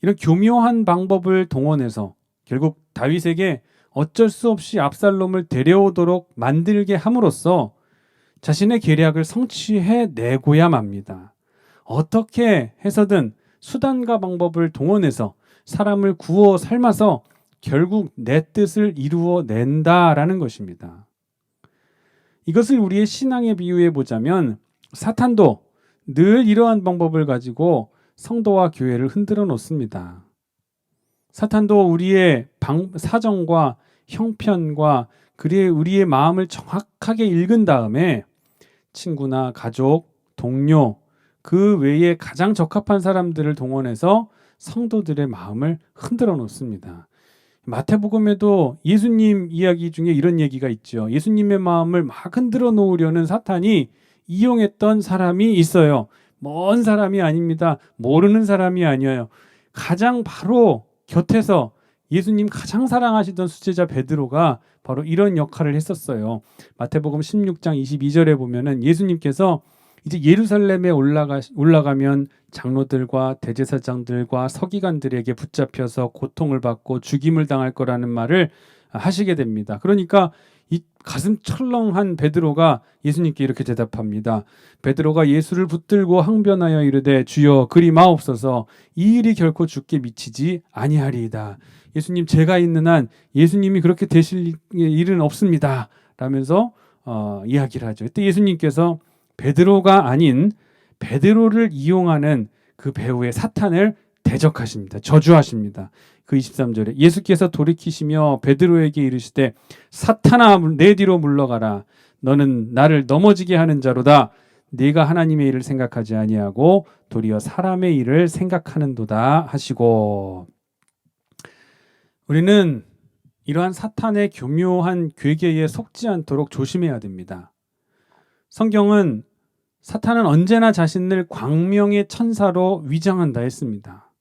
이런 교묘한 방법을 동원해서 결국 다윗에게 어쩔 수 없이 압살롬을 데려오도록 만들게 함으로써 자신의 계략을 성취해내고야 맙니다. 어떻게 해서든 수단과 방법을 동원해서 사람을 구워 삶아서 결국 내 뜻을 이루어낸다라는 것입니다. 이것을 우리의 신앙에 비유해 보자면 사탄도 늘 이러한 방법을 가지고 성도와 교회를 흔들어 놓습니다. 사탄도 우리의 사정과 형편과 우리의 마음을 정확하게 읽은 다음에 친구나 가족, 동료, 그 외에 가장 적합한 사람들을 동원해서 성도들의 마음을 흔들어 놓습니다. 마태복음에도 예수님 이야기 중에 이런 얘기가 있죠. 예수님의 마음을 막 흔들어 놓으려는 사탄이 이용했던 사람이 있어요. 먼 사람이 아닙니다. 모르는 사람이 아니에요. 가장 바로 곁에서 예수님 가장 사랑하시던 수제자 베드로가 바로 이런 역할을 했었어요. 마태복음 16장 22절에 보면은 예수님께서 이제 예루살렘에 올라가면 장로들과 대제사장들과 서기관들에게 붙잡혀서 고통을 받고 죽임을 당할 거라는 말을 하시게 됩니다. 그러니까 이 가슴 철렁한 베드로가 예수님께 이렇게 대답합니다. 베드로가 예수를 붙들고 항변하여 이르되 주여 그리 마옵소서 이 일이 결코 주께 미치지 아니하리이다. 예수님 제가 있는 한 예수님이 그렇게 되실 일은 없습니다. 라면서 이야기를 하죠. 그때 예수님께서 베드로가 아닌 베드로를 이용하는 그 배후의 사탄을 대적하십니다. 저주하십니다. 그 23절에 예수께서 돌이키시며 베드로에게 이르시되 사탄아 내 뒤로 물러가라. 너는 나를 넘어지게 하는 자로다. 네가 하나님의 일을 생각하지 아니하고 도리어 사람의 일을 생각하는도다 하시고. 우리는 이러한 사탄의 교묘한 괴계에 속지 않도록 조심해야 됩니다. 성경은 사탄은 언제나 자신을 광명의 천사로 위장한다 했습니다.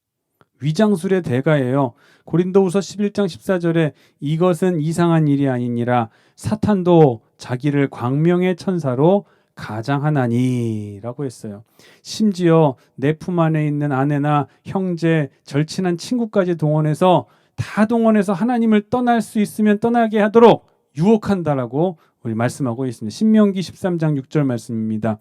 위장술의 대가예요. 고린도후서 11장 14절에 이것은 이상한 일이 아니니라 사탄도 자기를 광명의 천사로 가장하나니라고 했어요. 심지어 내 품 안에 있는 아내나 형제, 절친한 친구까지 동원해서 하나님을 떠날 수 있으면 떠나게 하도록 유혹한다라고 우리 말씀하고 있습니다. 신명기 13장 6절 말씀입니다.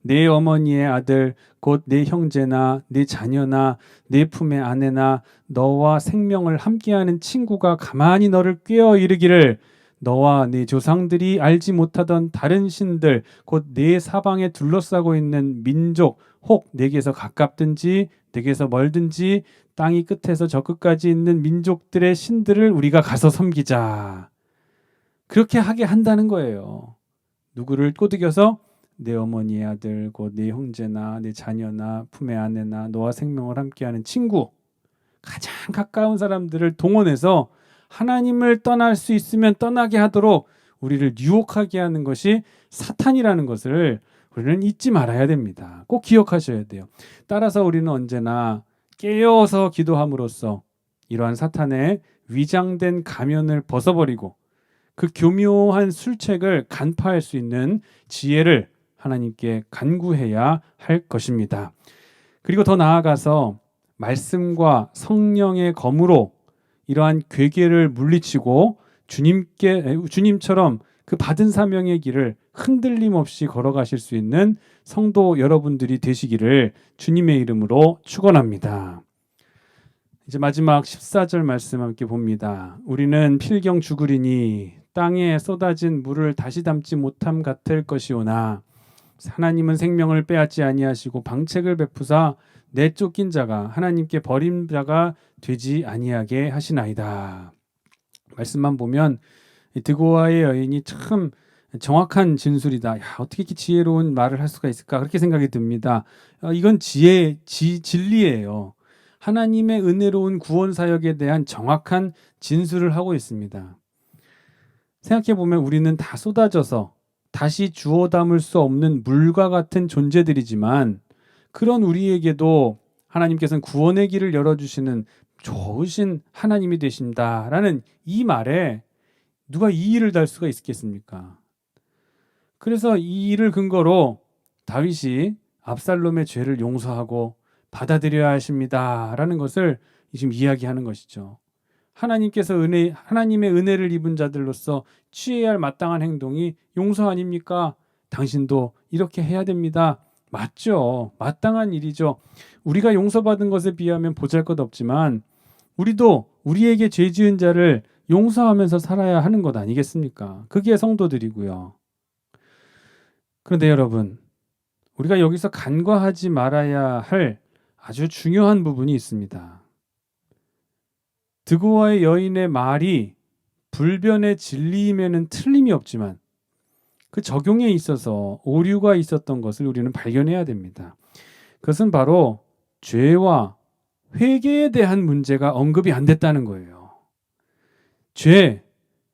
내 어머니의 아들 곧 내 형제나 내 자녀나 내 품의 아내나 너와 생명을 함께하는 친구가 가만히 너를 꾀어 이르기를 너와 네 조상들이 알지 못하던 다른 신들 곧 내 사방에 둘러싸고 있는 민족 혹 내게서 가깝든지 내게서 멀든지 땅이 끝에서 저 끝까지 있는 민족들의 신들을 우리가 가서 섬기자. 그렇게 하게 한다는 거예요. 누구를 꼬드겨서 내 어머니의 아들 곧 내 형제나 내 자녀나 품의 아내나 너와 생명을 함께하는 친구 가장 가까운 사람들을 동원해서 하나님을 떠날 수 있으면 떠나게 하도록 우리를 유혹하게 하는 것이 사탄이라는 것을 우리는 잊지 말아야 됩니다. 꼭 기억하셔야 돼요. 따라서 우리는 언제나 깨어서 기도함으로써 이러한 사탄의 위장된 가면을 벗어버리고 그 교묘한 술책을 간파할 수 있는 지혜를 하나님께 간구해야 할 것입니다. 그리고 더 나아가서 말씀과 성령의 검으로 이러한 괴계를 물리치고 주님처럼 그 받은 사명의 길을 흔들림 없이 걸어가실 수 있는 성도 여러분들이 되시기를 주님의 이름으로 축원합니다. 이제 마지막 14절 말씀 함께 봅니다. 우리는 필경 죽으리니 땅에 쏟아진 물을 다시 담지 못함 같을 것이오나 하나님은 생명을 빼앗지 아니하시고 방책을 베푸사 내쫓긴 자가 하나님께 버린 자가 되지 아니하게 하시나이다. 말씀만 보면 드고아의 여인이 참 정확한 진술이다. 야, 어떻게 이렇게 지혜로운 말을 할 수가 있을까? 그렇게 생각이 듭니다. 이건 진리예요. 하나님의 은혜로운 구원 사역에 대한 정확한 진술을 하고 있습니다. 생각해 보면 우리는 다 쏟아져서 다시 주워 담을 수 없는 물과 같은 존재들이지만 그런 우리에게도 하나님께서는 구원의 길을 열어주시는 좋으신 하나님이 되신다라는 이 말에 누가 이 일을 달 수가 있겠습니까? 그래서 이 일을 근거로 다윗이 압살롬의 죄를 용서하고 받아들여야 하십니다라는 것을 지금 이야기하는 것이죠. 하나님의 은혜를 입은 자들로서 취해야 할 마땅한 행동이 용서 아닙니까? 당신도 이렇게 해야 됩니다. 맞죠. 마땅한 일이죠. 우리가 용서받은 것에 비하면 보잘것없지만 우리도 우리에게 죄 지은 자를 용서하면서 살아야 하는 것 아니겠습니까? 그게 성도들이고요. 그런데 여러분, 우리가 여기서 간과하지 말아야 할 아주 중요한 부분이 있습니다. 드고와의 여인의 말이 불변의 진리임에는 틀림이 없지만 그 적용에 있어서 오류가 있었던 것을 우리는 발견해야 됩니다. 그것은 바로 죄와 회개에 대한 문제가 언급이 안 됐다는 거예요. 죄,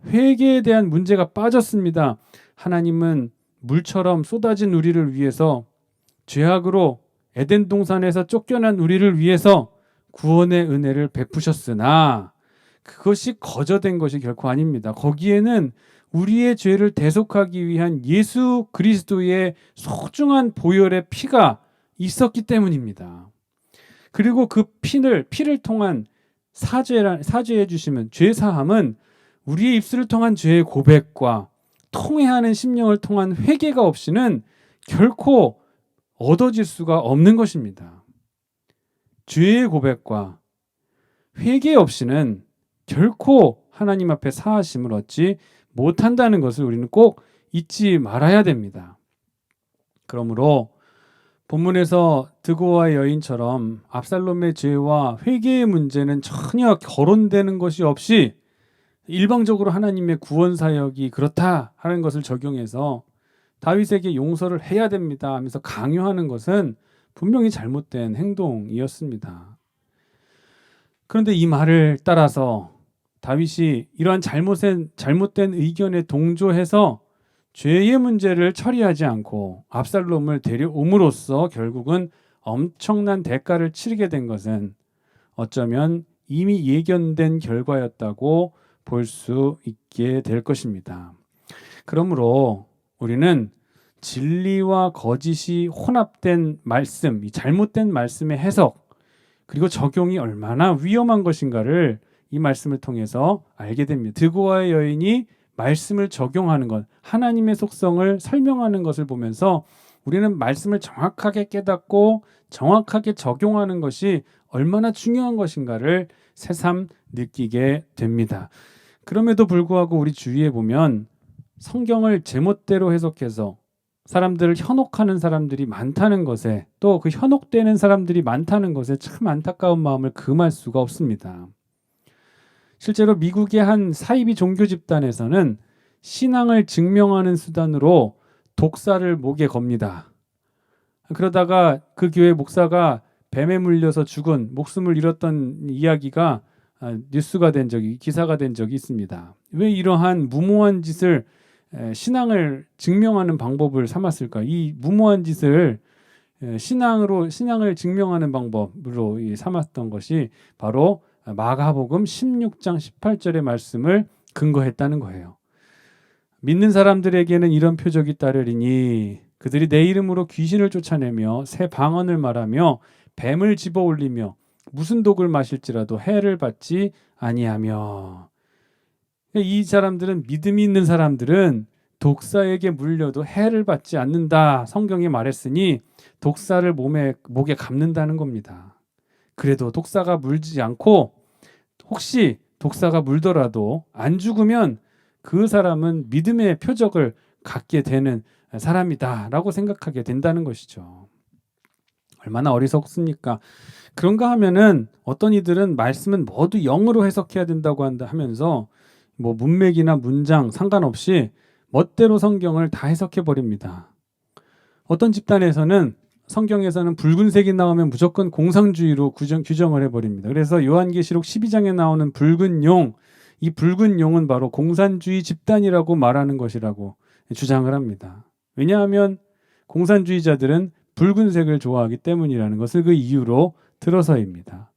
회개에 대한 문제가 빠졌습니다. 하나님은 물처럼 쏟아진 우리를 위해서, 죄악으로 에덴 동산에서 쫓겨난 우리를 위해서 구원의 은혜를 베푸셨으나 그것이 거저된 것이 결코 아닙니다. 거기에는 우리의 죄를 대속하기 위한 예수 그리스도의 소중한 보혈의 피가 있었기 때문입니다. 그리고 그 피를 통한 사죄해 주시면, 죄 사함은 우리의 입술을 통한 죄의 고백과 통회하는 심령을 통한 회개가 없이는 결코 얻어질 수가 없는 것입니다. 죄의 고백과 회개 없이는 결코 하나님 앞에 사하심을 얻지 못한다는 것을 우리는 꼭 잊지 말아야 됩니다. 그러므로 본문에서 드고와의 여인처럼 압살롬의 죄와 회개의 문제는 전혀 거론되는 것이 없이 일방적으로 하나님의 구원 사역이 그렇다 하는 것을 적용해서 다윗에게 용서를 해야 됩니다 하면서 강요하는 것은 분명히 잘못된 행동이었습니다. 그런데 이 말을 따라서 다윗이 이러한 잘못된 의견에 동조해서 죄의 문제를 처리하지 않고 압살롬을 데려옴으로써 결국은 엄청난 대가를 치르게 된 것은 어쩌면 이미 예견된 결과였다고 볼 수 있게 될 것입니다. 그러므로 우리는 진리와 거짓이 혼합된 말씀, 이 잘못된 말씀의 해석, 그리고 적용이 얼마나 위험한 것인가를 이 말씀을 통해서 알게 됩니다. 드고와의 여인이 말씀을 적용하는 것, 하나님의 속성을 설명하는 것을 보면서 우리는 말씀을 정확하게 깨닫고 정확하게 적용하는 것이 얼마나 중요한 것인가를 새삼 느끼게 됩니다. 그럼에도 불구하고 우리 주위에 보면 성경을 제멋대로 해석해서 사람들을 현혹하는 사람들이 많다는 것에, 또 그 현혹되는 사람들이 많다는 것에 참 안타까운 마음을 금할 수가 없습니다. 실제로 미국의 한 사이비 종교 집단에서는 신앙을 증명하는 수단으로 독사를 목에 겁니다. 그러다가 그 교회 목사가 뱀에 물려서 죽은, 목숨을 잃었던 이야기가 뉴스가 된 적이, 기사가 된 적이 있습니다. 왜 이러한 무모한 짓을 신앙을 증명하는 방법을 삼았을까? 이 무모한 짓을 신앙을 증명하는 방법으로 삼았던 것이 바로 마가복음 16장 18절의 말씀을 근거했다는 거예요. 믿는 사람들에게는 이런 표적이 따르리니 그들이 내 이름으로 귀신을 쫓아내며 새 방언을 말하며 뱀을 집어 올리며 무슨 독을 마실지라도 해를 받지 아니하며. 이 사람들은, 믿음이 있는 사람들은 독사에게 물려도 해를 받지 않는다, 성경이 말했으니 독사를 목에 감는다는 겁니다. 그래도 독사가 물지 않고 혹시 독사가 물더라도 안 죽으면 그 사람은 믿음의 표적을 갖게 되는 사람이다라고 생각하게 된다는 것이죠. 얼마나 어리석습니까? 그런가 하면은 어떤 이들은 말씀은 모두 영으로 해석해야 된다고 하면서 뭐 문맥이나 문장 상관없이 멋대로 성경을 다 해석해 버립니다. 어떤 집단에서는 성경에서는 붉은색이 나오면 무조건 공산주의로 규정을 해버립니다. 그래서 요한계시록 12장에 나오는 붉은 용, 이 붉은 용은 바로 공산주의 집단이라고 말하는 것이라고 주장을 합니다. 왜냐하면 공산주의자들은 붉은색을 좋아하기 때문이라는 것을 그 이유로 들어서입니다.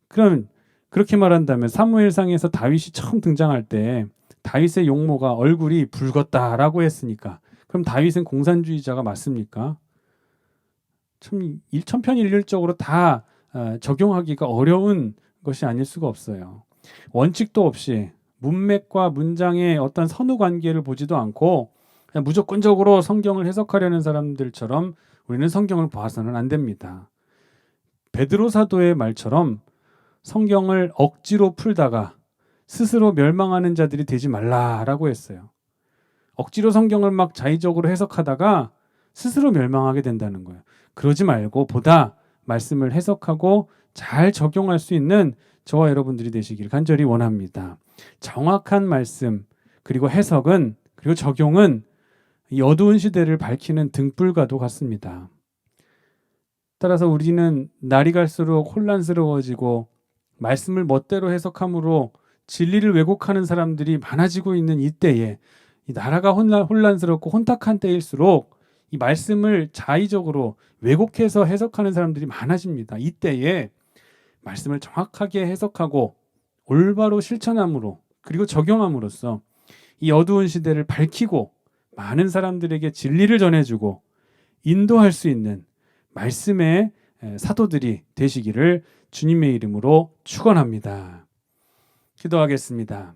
그럼 그렇게 말한다면 사무엘상에서 다윗이 처음 등장할 때 다윗의 용모가 얼굴이 붉었다라고 했으니까 그럼 다윗은 공산주의자가 맞습니까? 참 천편일률적으로 다 적용하기가 어려운 것이 아닐 수가 없어요. 원칙도 없이 문맥과 문장의 어떤 선후 관계를 보지도 않고 그냥 무조건적으로 성경을 해석하려는 사람들처럼 우리는 성경을 봐서는 안 됩니다. 베드로 사도의 말처럼 성경을 억지로 풀다가 스스로 멸망하는 자들이 되지 말라라고 했어요. 억지로 성경을 막 자의적으로 해석하다가 스스로 멸망하게 된다는 거예요. 그러지 말고 보다 말씀을 해석하고 잘 적용할 수 있는 저와 여러분들이 되시길 간절히 원합니다. 정확한 말씀 그리고 해석은 그리고 적용은 이 어두운 시대를 밝히는 등불과도 같습니다. 따라서 우리는 날이 갈수록 혼란스러워지고 말씀을 멋대로 해석함으로 진리를 왜곡하는 사람들이 많아지고 있는 이때에 이 나라가 혼란스럽고 혼탁한 때일수록 이 말씀을 자의적으로 왜곡해서 해석하는 사람들이 많아집니다. 이때에 말씀을 정확하게 해석하고 올바로 실천함으로 그리고 적용함으로써 이 어두운 시대를 밝히고 많은 사람들에게 진리를 전해주고 인도할 수 있는 말씀의 사도들이 되시기를 주님의 이름으로 축원합니다. 기도하겠습니다.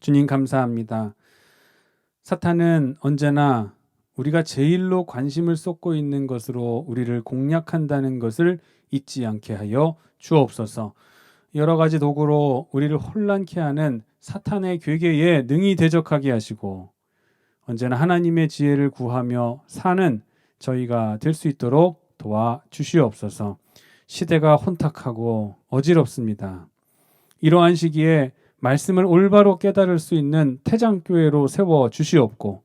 주님 감사합니다. 사탄은 언제나 우리가 제일로 관심을 쏟고 있는 것으로 우리를 공략한다는 것을 잊지 않게 하여 주옵소서. 여러 가지 도구로 우리를 혼란케 하는 사탄의 괴계에 능히 대적하게 하시고 언제나 하나님의 지혜를 구하며 사는 저희가 될 수 있도록 도와주시옵소서. 시대가 혼탁하고 어지럽습니다. 이러한 시기에 말씀을 올바로 깨달을 수 있는 태장교회로 세워주시옵고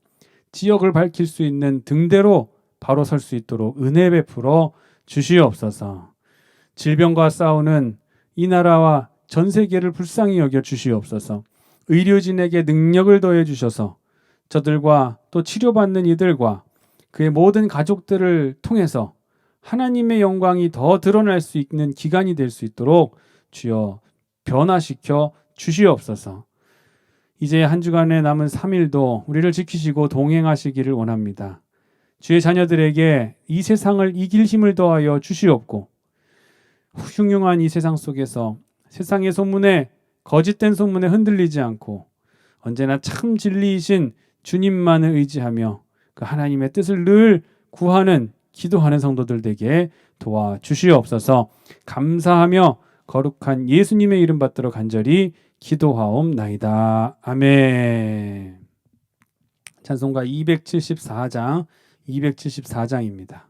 지역을 밝힐 수 있는 등대로 바로 설 수 있도록 은혜 베풀어 주시옵소서. 질병과 싸우는 이 나라와 전 세계를 불쌍히 여겨 주시옵소서. 의료진에게 능력을 더해 주셔서 저들과 또 치료받는 이들과 그의 모든 가족들을 통해서 하나님의 영광이 더 드러날 수 있는 기간이 될 수 있도록 주여 변화시켜 주시옵소서. 이제 한 주간의 남은 3일도 우리를 지키시고 동행하시기를 원합니다. 주의 자녀들에게 이 세상을 이길 힘을 더하여 주시옵고 흉흉한 이 세상 속에서 세상의 소문에 거짓된 소문에 흔들리지 않고 언제나 참 진리이신 주님만을 의지하며 그 하나님의 뜻을 늘 구하는 기도하는 성도들 되게 도와주시옵소서. 감사하며 거룩한 예수님의 이름 받들어 간절히 기도하옵나이다. 아멘. 찬송가 274장입니다.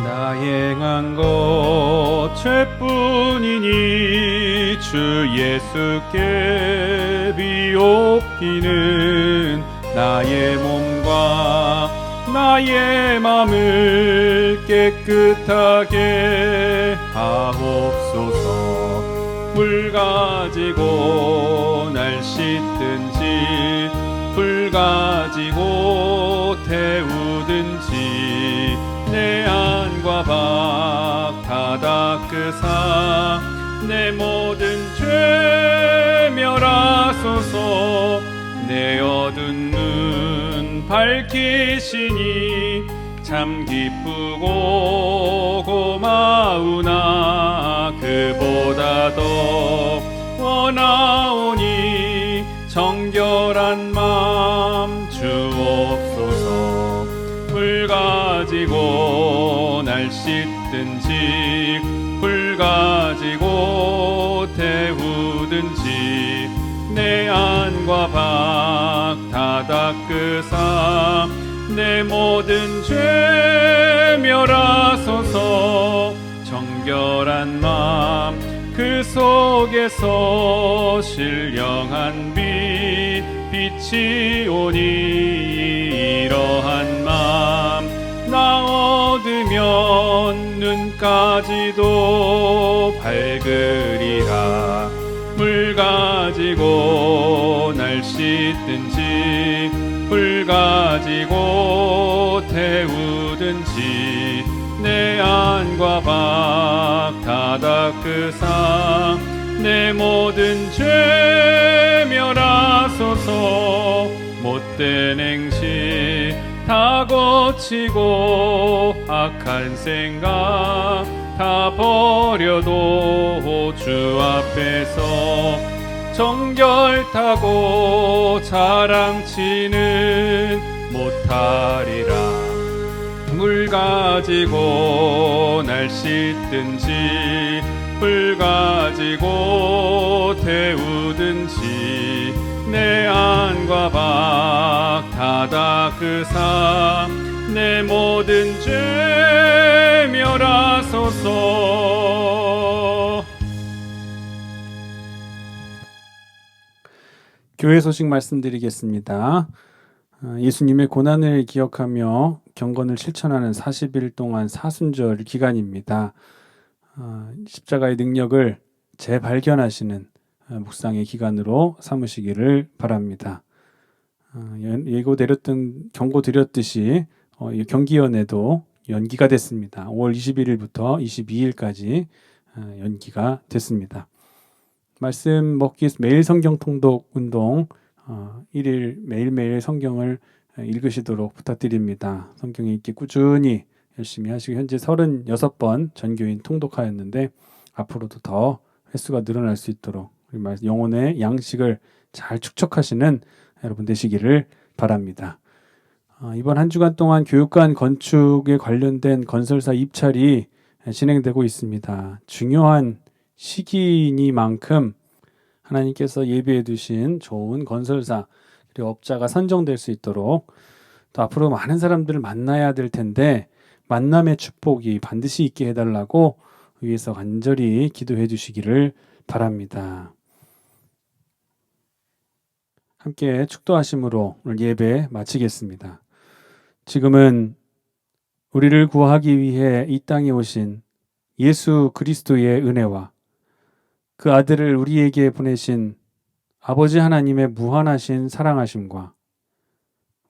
나 행한 것 죄뿐이니 주 예수께 비옵기는 나의 몸과 나의 맘을 깨끗하게 하옵소서. 불 가지고 날 씻든지 불 가지고 태우든지 내 안과 밖 다 닦으사 내 모든 죄 멸하소서. 내 어두운 눈 밝히시니 참 기쁘고 고마우나 그보다 더 원하오니 정결한 맘 주옵소서. 불 가지고 날 씻든지 불 가지고 태우든지 내 안과 밖 다 닦으사 내 모든 죄 멸하소서. 정결한 마음 그 속에서 신령한 빛이 오니 이러한 마음 나 얻으면 눈까지도 밝으리라. 물 가지고 날 씻든지 불 가지고 태우든지 내 안과 밖 다 닦으사 내 모든 죄 멸하소서. 못된 행실 다 고치고 악한 생각 다 버려도 주 앞에서 정결타고 자랑치는 못하리라. 물 가지고 날 씻든지 불 가지고 태우든지 내 안과 밖 다 닦으사 내 모든 죄 멸하소서. 교회 소식 말씀드리겠습니다. 예수님의 고난을 기억하며 경건을 실천하는 40일 동안 사순절 기간입니다. 십자가의 능력을 재발견하시는 묵상의 기간으로 삼으시기를 바랍니다. 경고 드렸듯이 경기연회도 연기가 됐습니다. 5월 21일부터 22일까지 연기가 됐습니다. 말씀 먹기 매일 성경 통독 운동 1일 매일매일 성경을 읽으시도록 부탁드립니다. 성경 읽기 꾸준히 열심히 하시고 현재 36번 전교인 통독하였는데 앞으로도 더 횟수가 늘어날 수 있도록 영혼의 양식을 잘 축적하시는 여러분 되시기를 바랍니다. 이번 한 주간 동안 교육관 건축에 관련된 건설사 입찰이 진행되고 있습니다. 중요한 시기이니만큼 하나님께서 예비해 두신 좋은 건설사 그리고 업자가 선정될 수 있도록 또 앞으로 많은 사람들을 만나야 될 텐데 만남의 축복이 반드시 있게 해달라고 위에서 간절히 기도해 주시기를 바랍니다. 함께 축도하심으로 오늘 예배 마치겠습니다. 지금은 우리를 구하기 위해 이 땅에 오신 예수 그리스도의 은혜와 그 아들을 우리에게 보내신 아버지 하나님의 무한하신 사랑하심과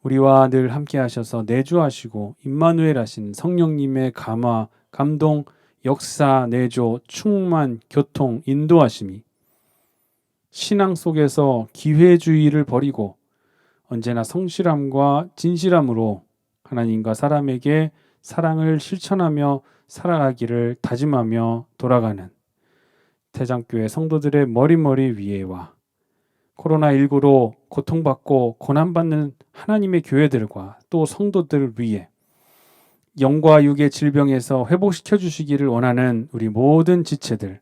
우리와 늘 함께 하셔서 내주하시고 임마누엘 하신 성령님의 감화, 감동, 역사, 내조, 충만, 교통, 인도하심이 신앙 속에서 기회주의를 버리고 언제나 성실함과 진실함으로 하나님과 사람에게 사랑을 실천하며 살아가기를 다짐하며 돌아가는 태장교회 성도들의 머리머리 위에와 코로나19로 고통받고 고난받는 하나님의 교회들과 또 성도들 위에 영과 육의 질병에서 회복시켜 주시기를 원하는 우리 모든 지체들,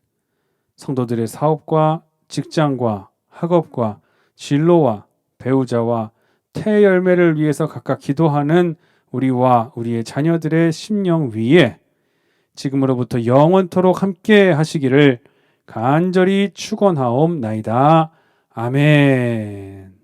성도들의 사업과 직장과 학업과 진로와 배우자와 태열매를 위해서 각각 기도하는 우리와 우리의 자녀들의 심령 위에 지금으로부터 영원토록 함께 하시기를 간절히 축원하옵나이다. 아멘.